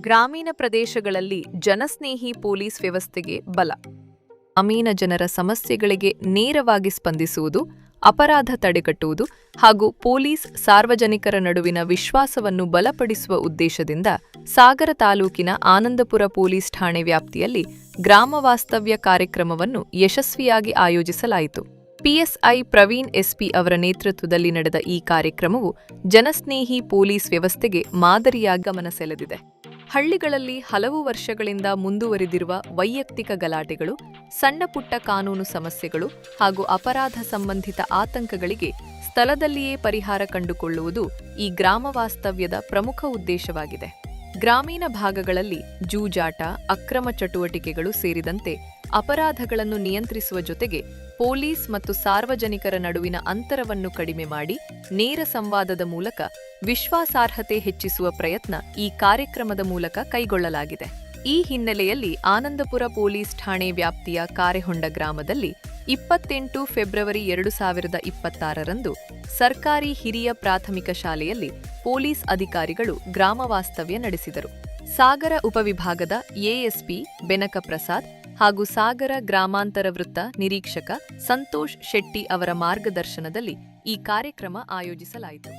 ಗ್ರಾಮೀಣ ಪ್ರದೇಶಗಳಲ್ಲಿ ಜನಸ್ನೇಹಿ ಪೊಲೀಸ್ ವ್ಯವಸ್ಥೆಗೆ ಬಲ. ಗ್ರಾಮೀಣ ಜನರ ಸಮಸ್ಯೆಗಳಿಗೆ ನೇರವಾಗಿ ಸ್ಪಂದಿಸುವುದು, ಅಪರಾಧ ತಡೆಗಟ್ಟುವುದು ಹಾಗೂ ಪೊಲೀಸ್ ಸಾರ್ವಜನಿಕರ ನಡುವಿನ ವಿಶ್ವಾಸವನ್ನು ಬಲಪಡಿಸುವ ಉದ್ದೇಶದಿಂದ ಸಾಗರ ತಾಲೂಕಿನ ಆನಂದಪುರ ಪೊಲೀಸ್ ಠಾಣೆ ವ್ಯಾಪ್ತಿಯಲ್ಲಿ ಗ್ರಾಮ ವಾಸ್ತವ್ಯ ಕಾರ್ಯಕ್ರಮವನ್ನು ಯಶಸ್ವಿಯಾಗಿ ಆಯೋಜಿಸಲಾಯಿತು. ಪಿಎಸ್ಐ ಪ್ರವೀಣ್ ಎಸ್ಪಿ ಅವರ ನೇತೃತ್ವದಲ್ಲಿ ನಡೆದ ಈ ಕಾರ್ಯಕ್ರಮವು ಜನಸ್ನೇಹಿ ಪೊಲೀಸ್ ವ್ಯವಸ್ಥೆಗೆ ಮಾದರಿಯಾಗಿ ಗಮನ ಸೆಳೆದಿದೆ. ಹಳ್ಳಿಗಳಲ್ಲಿ ಹಲವು ವರ್ಷಗಳಿಂದ ಮುಂದುವರಿದಿರುವ ವೈಯಕ್ತಿಕ ಗಲಾಟೆಗಳು, ಸಣ್ಣಪುಟ್ಟ ಕಾನೂನು ಸಮಸ್ಯೆಗಳು ಹಾಗೂ ಅಪರಾಧ ಸಂಬಂಧಿತ ಆತಂಕಗಳಿಗೆ ಸ್ಥಳದಲ್ಲಿಯೇ ಪರಿಹಾರ ಕಂಡುಕೊಳ್ಳುವುದು ಈ ಗ್ರಾಮ ವಾಸ್ತವ್ಯದ ಪ್ರಮುಖ ಉದ್ದೇಶವಾಗಿದೆ. ಗ್ರಾಮೀಣ ಭಾಗಗಳಲ್ಲಿ ಜೂಜಾಟ, ಅಕ್ರಮ ಚಟುವಟಿಕೆಗಳು ಸೇರಿದಂತೆ ಅಪರಾಧಗಳನ್ನು ನಿಯಂತ್ರಿಸುವ ಜೊತೆಗೆ ಪೊಲೀಸ್ ಮತ್ತು ಸಾರ್ವಜನಿಕರ ನಡುವಿನ ಅಂತರವನ್ನು ಕಡಿಮೆ ಮಾಡಿ ನೇರ ಸಂವಾದದ ಮೂಲಕ ವಿಶ್ವಾಸಾರ್ಹತೆ ಹೆಚ್ಚಿಸುವ ಪ್ರಯತ್ನ ಈ ಕಾರ್ಯಕ್ರಮದ ಮೂಲಕ ಕೈಗೊಳ್ಳಲಾಗಿದೆ. ಈ ಹಿನ್ನೆಲೆಯಲ್ಲಿ ಆನಂದಪುರ ಪೊಲೀಸ್ ಠಾಣೆ ವ್ಯಾಪ್ತಿಯ ಕಾರೆಹೊಂಡ ಗ್ರಾಮದಲ್ಲಿ 28 ಫೆಬ್ರವರಿ 2026ರಂದು ಸರ್ಕಾರಿ ಹಿರಿಯ ಪ್ರಾಥಮಿಕ ಶಾಲೆಯಲ್ಲಿ ಪೊಲೀಸ್ ಅಧಿಕಾರಿಗಳು ಗ್ರಾಮ ವಾಸ್ತವ್ಯ ನಡೆಸಿದರು. ಸಾಗರ ಉಪವಿಭಾಗದ ಎಎಸ್ಪಿ ಬೆನಕ ಪ್ರಸಾದ್ ಹಾಗೂ ಸಾಗರ ಗ್ರಾಮಾಂತರ ವೃತ್ತ ನಿರೀಕ್ಷಕ ಸಂತೋಷ್ ಶೆಟ್ಟಿ ಅವರ ಮಾರ್ಗದರ್ಶನದಲ್ಲಿ ಈ ಕಾರ್ಯಕ್ರಮ ಆಯೋಜಿಸಲಾಯಿತು.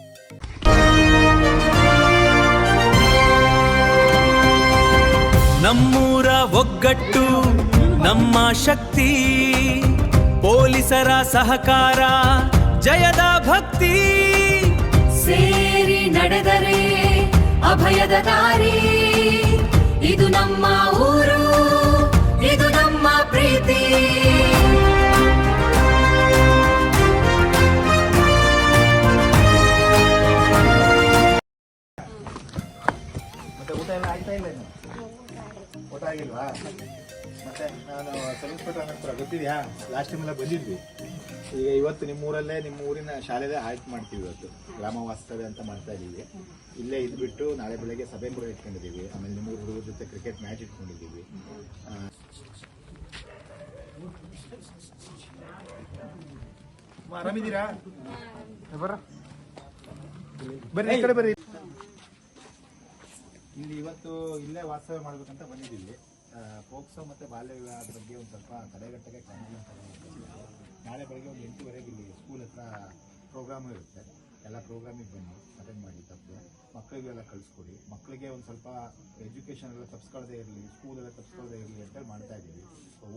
ನಮ್ಮೂರ ಒಗ್ಗಟ್ಟು ನಮ್ಮ ಶಕ್ತಿ, ಪೊಲೀಸರ ಸಹಕಾರ ಜಯದ ಭಕ್ತಿ, ಸೇರಿ ನಡೆದರೆ ಅಭಯದ ದಾರಿ, ಇದು ನಮ್ಮ ಊರು, ಇದು ನಮ್ಮ ಪ್ರೀತಿ. ಮತ್ತೆ ಊಟ ಎಲ್ಲ ಆಯ್ತಾ ಇಲ್ಲ? ಊಟ ಆಗಿಲ್ವಾ? ಮತ್ತೆ ನಾನು ಸಬ್ ಇನ್ಸ್ಪೆಕ್ಟರ್ ಹತ್ರ ಗೊತ್ತಿದೆಯಾ? ಲಾಸ್ಟ್ ಟೈಮ್ ಎಲ್ಲ ಬಂದಿದ್ವಿ. ಈಗ ಇವತ್ತು ನಿಮ್ಮ ಊರಲ್ಲೇ, ನಿಮ್ಮ ಊರಿನ ಶಾಲೆದೇ ಆಯ್ಕೆ ಮಾಡ್ತೀವಿ. ಇವತ್ತು ಗ್ರಾಮ ವಾಸ್ತವ್ಯ ಅಂತ ಮಾಡ್ತಾ ಇದ್ದೀವಿ. ಇಲ್ಲೇ ಇದ್ಬಿಟ್ಟು ನಾಳೆ ಬೆಳಗ್ಗೆ ಸಭೆ ಕೂಡ ಇಟ್ಕೊಂಡಿದ್ದೀವಿ. ಆಮೇಲೆ ನಿಮ್ಮ ಹುಡುಗರ ಜೊತೆ ಕ್ರಿಕೆಟ್ ಮ್ಯಾಚ್ ಇಟ್ಕೊಂಡಿದ್ದೀವಿ. ಆರಾಮಿದ್ದೀರಾ? ಬರ್ರಿ, ಈ ಕಡೆ ಬರ್ರಿ. ಇಲ್ಲಿ ಇವತ್ತು ಇಲ್ಲೇ ವಾಸ್ತವ್ಯ ಮಾಡ್ಬೇಕಂತ ಬಂದಿದ್ದೀವಿ. ಪೋಕ್ಸೋ ಮತ್ತು ಬಾಲ್ಯ ವಿವಾಹದ ಬಗ್ಗೆ ಒಂದು ಸ್ವಲ್ಪ ತಡೆಗಟ್ಟಕ್ಕೆ ಕ್ರಮ ನಾಳೆ ಬೆಳಗ್ಗೆ ಒಂದು 8ಗಂಟೆಗೆ ಇಲ್ಲಿ ಸ್ಕೂಲ್ ಹತ್ರ ಪ್ರೋಗ್ರಾಮು ಇರುತ್ತೆ. ಎಲ್ಲ ಪ್ರೋಗ್ರಾಮಿಗೆ ಬನ್ನಿ, ಅಟೆಂಡ್ ಮಾಡಿ. ತಪ್ಪು ಮಕ್ಕಳಿಗೆಲ್ಲ ಕಳಿಸ್ಕೊಡಿ. ಮಕ್ಕಳಿಗೆ ಒಂದು ಸ್ವಲ್ಪ ಎಜುಕೇಷನ್ ಎಲ್ಲ ತಪ್ಪಿಸ್ಕೊಳ್ಳದೆ ಇರಲಿ, ಸ್ಕೂಲೆಲ್ಲ ತಪ್ಪಿಸ್ಕೊಳ್ಳದೆ ಇರಲಿ ಅಂತೇಳಿ ಮಾಡ್ತಾ ಇದ್ದೀವಿ.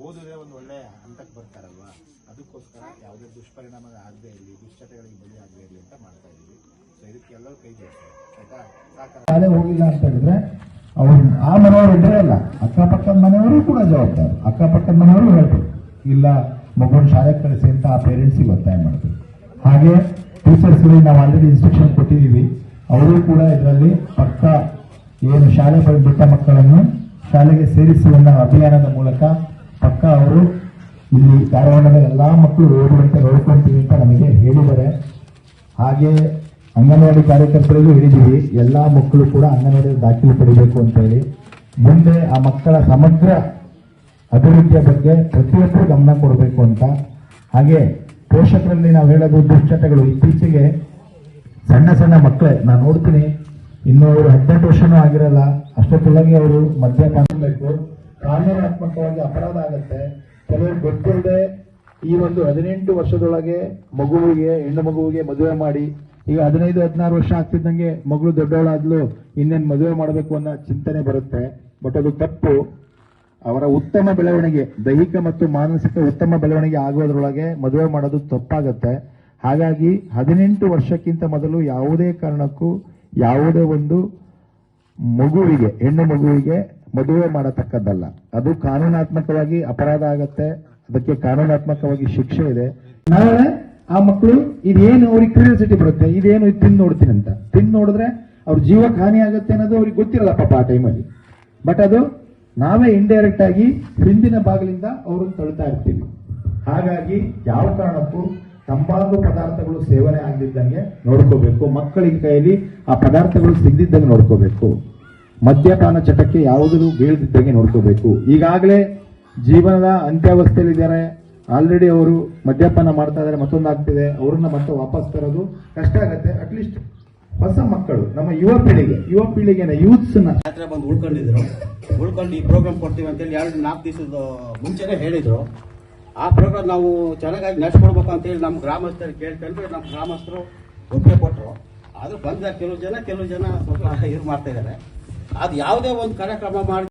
ಓದಿದ್ರೆ ಒಂದು ಒಳ್ಳೆಯ ಹಂತಕ್ಕೆ ಬರ್ತಾರಲ್ವ, ಅದಕ್ಕೋಸ್ಕರ ಯಾವುದೇ ದುಷ್ಪರಿಣಾಮ ಆಗದೆ ಇರಲಿ, ದುಶ್ಚಟಗಳಿಗೆ ಬಲಿ ಆಗದೆ ಇರಲಿ ಅಂತ ಮಾಡ್ತಾ ಇದ್ದೀವಿ. ಸೊ ಇದಕ್ಕೆ ಎಲ್ಲರೂ ಕೈ ಜೋಡಿಸ್ತಾರೆ, ಆಯ್ತಾ? ಶಾಲೆ ಹೋಗಿಲ್ಲ ಅಂತ ಹೇಳಿದ್ರೆ ಅವ್ರು ಆ ಮನೆಯವರು ಇದ್ರೆ ಅಲ್ಲ, ಅಕ್ಕಪಕ್ಕದ ಮನೆಯವರು ಕೂಡ ಜವಾಬ್ದಾರಿ. ಅಕ್ಕಪಕ್ಕದ ಮನೆಯವರು ಹೇಳ್ಬೇಕು, ಇಲ್ಲ ಮಗುನ ಶಾಲೆಗೆ ಕಳಿಸಿ ಅಂತ ಆ ಪೇರೆಂಟ್ಸಿಗೆ ಒತ್ತಾಯ ಮಾಡ್ಬೇಕು. ಹಾಗೆ ಟೀಚರ್ಸ್ಗಳಿಗೆ ನಾವು ಆಲ್ರೆಡಿ ಇನ್ಸ್ಟ್ರಕ್ಷನ್ ಕೊಟ್ಟಿದ್ದೀವಿ. ಅವರು ಕೂಡ ಇದರಲ್ಲಿ ಪಕ್ಕ ಏನು ಶಾಲೆ ಬಿಟ್ಟ ಮಕ್ಕಳನ್ನು ಶಾಲೆಗೆ ಸೇರಿಸುವ ಅಭಿಯಾನದ ಮೂಲಕ ಪಕ್ಕ ಅವರು ಇಲ್ಲಿ ಧಾರವಾಡದ ಎಲ್ಲಾ ಮಕ್ಕಳು ಓದುವಂತೆ ನೋಡ್ಕೊಂತೀವಿ ಅಂತ ನಮಗೆ ಹೇಳಿದ್ದಾರೆ. ಹಾಗೆ ಅಂಗನವಾಡಿ ಕಾರ್ಯಕರ್ತರಿಗೂ ಹೇಳಿದ್ದೀವಿ, ಎಲ್ಲಾ ಮಕ್ಕಳು ಕೂಡ ಅಂಗನವಾಡಿ ದಾಖಲೆ ಪಡಿಬೇಕು ಅಂತ ಹೇಳಿ. ಮುಂದೆ ಆ ಮಕ್ಕಳ ಸಮಗ್ರ ಅಭಿವೃದ್ಧಿಯ ಬಗ್ಗೆ ಪ್ರತಿಯೊಬ್ಬರು ಗಮನ ಕೊಡಬೇಕು ಅಂತ. ಹಾಗೆ ಪೋಷಕರಲ್ಲಿ ನಾವು ಹೇಳೋದು, ದುಶ್ಚಟಗಳು ಇತ್ತೀಚೆಗೆ ಸಣ್ಣ ಸಣ್ಣ ಮಕ್ಕಳೇ ನಾನು ನೋಡ್ತೀನಿ, ಇನ್ನು ಅವರು 18 ವರ್ಷನೂ ಆಗಿರಲ್ಲ, ಅಷ್ಟೊತ್ತೊಳಗೆ ಅವರು ಮದ್ಯಪಾನ ಬೇಕು, ಕಾನೂನಾತ್ಮಕವಾಗಿ ಅಪರಾಧ ಆಗತ್ತೆ. ಕೆಲವರು ಗೊತ್ತಿಲ್ಲದೆ ಈ ಒಂದು 18 ವರ್ಷದೊಳಗೆ ಮಗುವಿಗೆ, ಹೆಣ್ಣು ಮಗುವಿಗೆ ಮದುವೆ ಮಾಡಿ, ಈಗ 15-16 ವರ್ಷ ಆಗ್ತಿದ್ದಂಗೆ ಮಗಳು ದೊಡ್ಡವಳಾದ್ಲು, ಇನ್ನೇನು ಮದುವೆ ಮಾಡಬೇಕು ಅನ್ನೋ ಚಿಂತನೆ ಬರುತ್ತೆ. ಬಟ್ ಅದು ತಪ್ಪು. ಅವರ ಉತ್ತಮ ಬೆಳವಣಿಗೆ, ದೈಹಿಕ ಮತ್ತು ಮಾನಸಿಕ ಉತ್ತಮ ಬೆಳವಣಿಗೆ ಆಗೋದ್ರೊಳಗೆ ಮದುವೆ ಮಾಡೋದು ತಪ್ಪಾಗತ್ತೆ. ಹಾಗಾಗಿ 18 ವರ್ಷಕ್ಕಿಂತ ಮೊದಲು ಯಾವುದೇ ಕಾರಣಕ್ಕೂ ಯಾವುದೇ ಒಂದು ಮಗುವಿಗೆ, ಹೆಣ್ಣು ಮಗುವಿಗೆ ಮದುವೆ ಮಾಡತಕ್ಕದ್ದಲ್ಲ. ಅದು ಕಾನೂನಾತ್ಮಕವಾಗಿ ಅಪರಾಧ ಆಗತ್ತೆ, ಅದಕ್ಕೆ ಕಾನೂನಾತ್ಮಕವಾಗಿ ಶಿಕ್ಷೆ ಇದೆ. ನಾಳೆ ಆ ಮಕ್ಕಳು ಇದೇನು ಅವ್ರಿಗೆ ಕ್ಯೂರಿಯಾಸಿಟಿ ಬರುತ್ತೆ, ಇದೇನು ಇದು ತಿಂದು ನೋಡ್ತೀನಿ ಅಂತ. ತಿಂದು ನೋಡಿದ್ರೆ ಅವ್ರ ಜೀವಕ್ಕೆ ಹಾನಿ ಆಗುತ್ತೆ ಅನ್ನೋದು ಅವ್ರಿಗೆ ಗೊತ್ತಿರಲ್ಲ ಪಾಪ ಆ ಟೈಮಲ್ಲಿ. ಬಟ್ ಅದು ನಾವೇ ಇಂಡೈರೆಕ್ಟ್ ಆಗಿ ಹಿಂದಿನ ಭಾಗದಿಂದ ಅವ್ರನ್ನ ತಳ್ತಾ ಇರ್ತೀವಿ. ಹಾಗಾಗಿ ಯಾವ ಕಾರಣಕ್ಕೂ ತಂಬಾಕು ಪದಾರ್ಥಗಳು ಸೇವನೆ ಆಗದಿದ್ದಂಗೆ ನೋಡ್ಕೋಬೇಕು. ಮಕ್ಕಳಿಗೆ ಕೈಯಲ್ಲಿ ಆ ಪದಾರ್ಥಗಳು ಸಿಗದಿದ್ದಂಗೆ ನೋಡ್ಕೋಬೇಕು. ಮದ್ಯಪಾನ ಚಟಕ್ಕೆ ಯಾವುದೂ ಬೀಳದಿದ್ದಂಗೆ ನೋಡ್ಕೋಬೇಕು. ಈಗಾಗಲೇ ಜೀವನದ ಅಂತ್ಯಾವಸ್ಥೆಯಲ್ಲಿದ್ದಾರೆ, ಆಲ್ರೆಡಿ ಅವರು ಮದ್ಯಪಾನ ಮಾಡ್ತಾ ಇದ್ದಾರೆ, ಮತ್ತೊಂದು ಆಗ್ತಿದೆ, ಅವ್ರನ್ನ ಮತ್ತೆ ವಾಪಸ್ ತರೋದು ಕಷ್ಟ ಆಗತ್ತೆ. ಅಟ್ಲೀಸ್ಟ್ ಹೊಸ ಮಕ್ಕಳು, ನಮ್ಮ ಯುವ ಪೀಳಿಗೆನ ಯೂತ್ಸ್ ಜಾತ್ರೆ ಬಂದು ಉಳ್ಕೊಂಡು ಈ ಪ್ರೋಗ್ರಾಮ್ ಕೊಡ್ತೀವಿ ಅಂತೇಳಿ 2-4 ದಿವಸದ ಮುಂಚೆನೆ ಹೇಳಿದ್ರು. ಆ ಪ್ರೋಗ್ರಾಮ್ ನಾವು ಚೆನ್ನಾಗಿ ನಡೆಸ್ಕೊಡ್ಬೇಕು ಅಂತೇಳಿ ನಮ್ಮ ಗ್ರಾಮಸ್ಥರು ಕೇಳ್ಕೊಂಡ್ರೆ ನಮ್ಮ ಗ್ರಾಮಸ್ಥರು ಒಪ್ಪಿಗೆ ಕೊಟ್ಟರು. ಆದ್ರೂ ಬಂದ ಕೆಲವು ಜನ ಸ್ವಲ್ಪ ಇದು ಮಾಡ್ತಾ ಇದ್ದಾರೆ. ಅದು ಯಾವುದೇ ಒಂದು ಕಾರ್ಯಕ್ರಮ ಮಾಡಿ